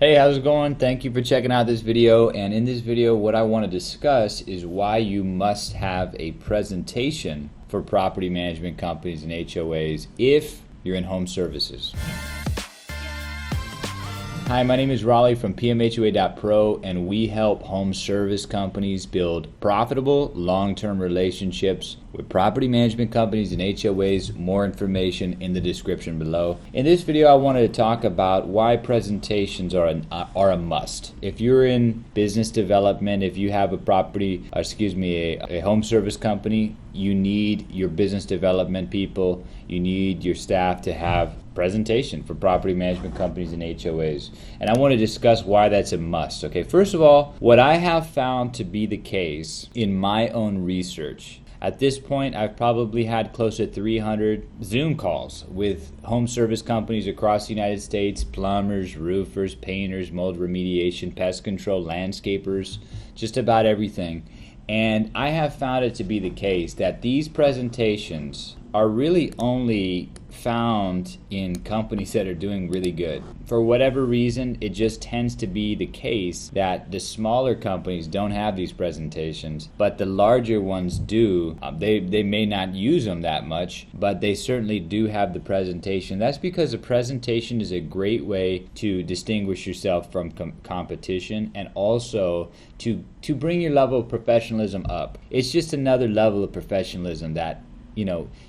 Hey, how's it going? Thank you for checking out this video. And in this video, what I want to discuss is why you must have a presentation for property management companies and HOAs if you're in home services. Hi, my name is Raleigh from PMHOA.pro, and we help home service companies build profitable long-term relationships with property management companies and HOAs. More information in the description below. In this video, I wanted to talk about why presentations are a must. If you're in business development, if you have a home service company, you need your business development people, you need your staff to have presentation for property management companies and HOAs. And I want to discuss why that's a must. Okay, first of all, what I have found to be the case in my own research, at this point, I've probably had close to 300 Zoom calls with home service companies across the United States, plumbers, roofers, painters, mold remediation, pest control, landscapers, just about everything. And I have found it to be the case that these presentations are really only found in companies that are doing really good. For whatever reason, it just tends to be the case that the smaller companies don't have these presentations, but the larger ones do. They may not use them that much, but they certainly do have the presentation. That's because a presentation is a great way to distinguish yourself from competition, and also to bring your level of professionalism up. It's just another level of professionalism that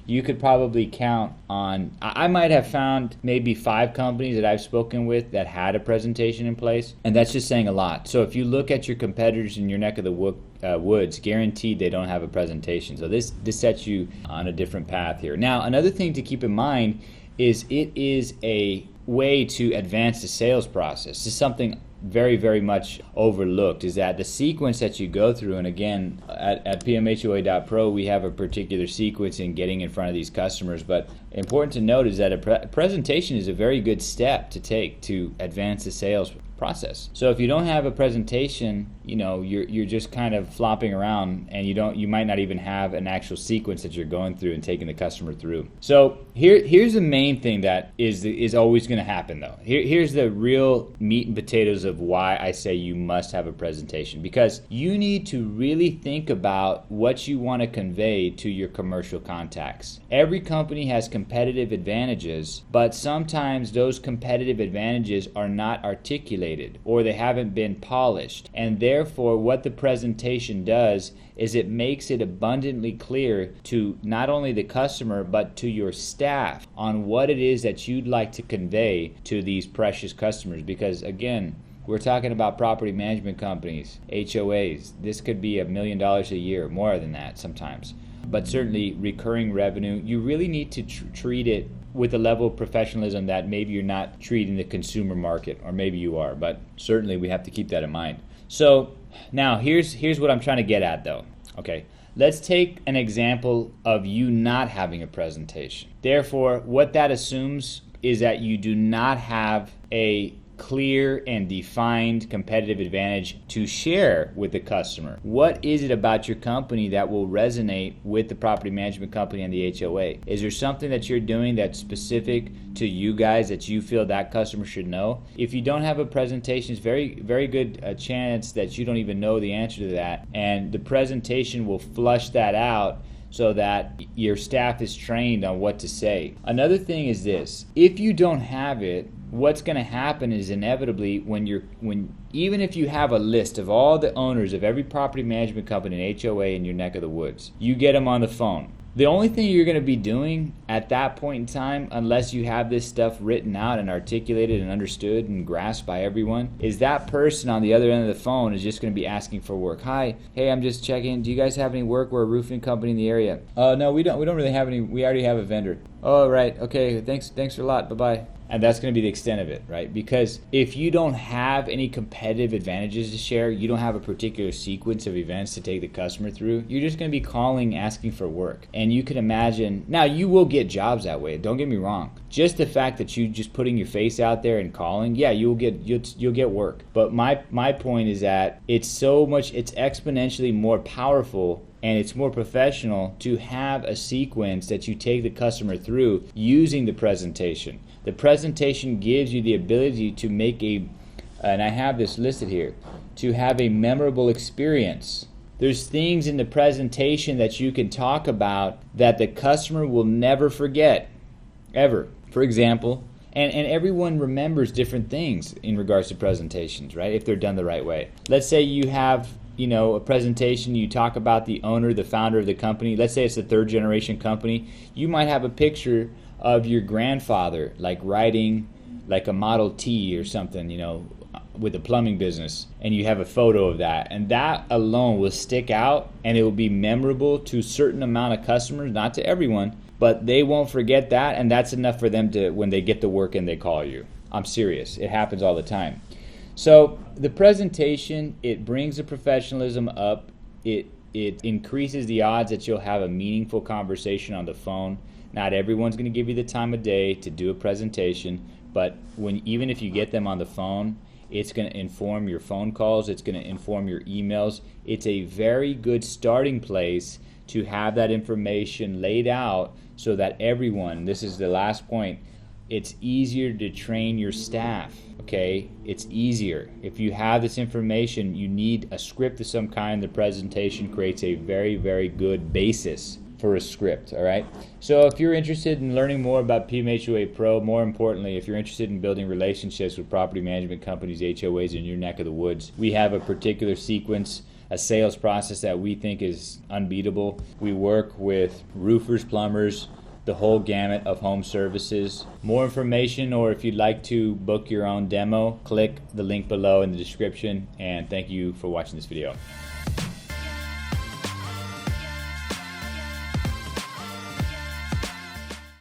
you could probably count on. I might have found maybe 5 companies that I've spoken with that had a presentation in place, and that's just saying a lot. So if you look at your competitors in your neck of the woods, guaranteed they don't have a presentation. So this sets you on a different path here. Now, another thing to keep in mind is it is a way to advance the sales process. This is something very, very much overlooked, is that the sequence that you go through, and again, at PMHOA.pro, we have a particular sequence in getting in front of these customers, but important to note is that a presentation is a very good step to take to advance the sales process. So if you don't have a presentation, you're just kind of flopping around, and you might not even have an actual sequence that you're going through and taking the customer through. So here's the main thing that is always going to happen, though. Here's the real meat and potatoes of why I say you must have a presentation, because you need to really think about what you want to convey to your commercial contacts. Every company has competitive advantages, but sometimes those competitive advantages are not articulated, or they haven't been polished, and therefore what the presentation does is it makes it abundantly clear to not only the customer but to your staff on what it is that you'd like to convey to these precious customers. Because again, we're talking about property management companies, HOAs. This could be $1 million a year, more than that sometimes, but certainly recurring revenue. You really need to treat it with a level of professionalism that maybe you're not treating the consumer market, or maybe you are, but certainly we have to keep that in mind. So now here's what I'm trying to get at, though. Okay, let's take an example of you not having a presentation. Therefore, what that assumes is that you do not have a clear and defined competitive advantage to share with the customer. What is it about your company that will resonate with the property management company and the HOA? Is there something that you're doing that's specific to you guys that you feel that customer should know? If you don't have a presentation, it's very, very good chance that you don't even know the answer to that, and the presentation will flush that out so that your staff is trained on what to say. Another thing is this: if you don't have it, what's going to happen is inevitably even if you have a list of all the owners of every property management company and HOA in your neck of the woods, you get them on the phone. The only thing you're going to be doing at that point in time, unless you have this stuff written out and articulated and understood and grasped by everyone, is that person on the other end of the phone is just going to be asking for work. Hi, hey, I'm just checking. Do you guys have any work? We're a roofing company in the area. No, we don't really have any. We already have a vendor. Oh, right. Okay. Thanks a lot. Bye-bye. And that's going to be the extent of it, right? Because if you don't have any competitive advantages to share, you don't have a particular sequence of events to take the customer through, you're just going to be calling, asking for work. And you can imagine, now you will get jobs that way, don't get me wrong. Just the fact that you just putting your face out there and calling, yeah, you'll get work. But my point is that it's exponentially more powerful and it's more professional to have a sequence that you take the customer through using the presentation. The presentation gives you the ability to make a and I have this listed here, to have a memorable experience. There's things in the presentation that you can talk about that the customer will never forget, ever. For example, and everyone remembers different things in regards to presentations, right? If they're done the right way. Let's say you have, a presentation, you talk about the owner, the founder of the company. Let's say it's a third generation company. You might have a picture of your grandfather, like riding like a Model T or something, with a plumbing business, and you have a photo of that, and that alone will stick out, and it will be memorable to a certain amount of customers, not to everyone, but they won't forget that, and that's enough for them to, when they get the work and they call you. I'm serious. It happens all the time. So the presentation, it brings the professionalism up. It increases the odds that you'll have a meaningful conversation on the phone. Not everyone's going to give you the time of day to do a presentation, but even if you get them on the phone, it's going to inform your phone calls. It's going to inform your emails. It's a very good starting place to have that information laid out so that everyone, this is the last point, it's easier to train your staff, okay? It's easier. If you have this information, you need a script of some kind. The presentation creates a very, very good basis for a script, all right? So if you're interested in learning more about PMHOA Pro, more importantly, if you're interested in building relationships with property management companies, HOAs in your neck of the woods, we have a particular sequence, a sales process that we think is unbeatable. We work with roofers, plumbers, the whole gamut of home services. More information, or if you'd like to book your own demo, click the link below in the description, and thank you for watching this video.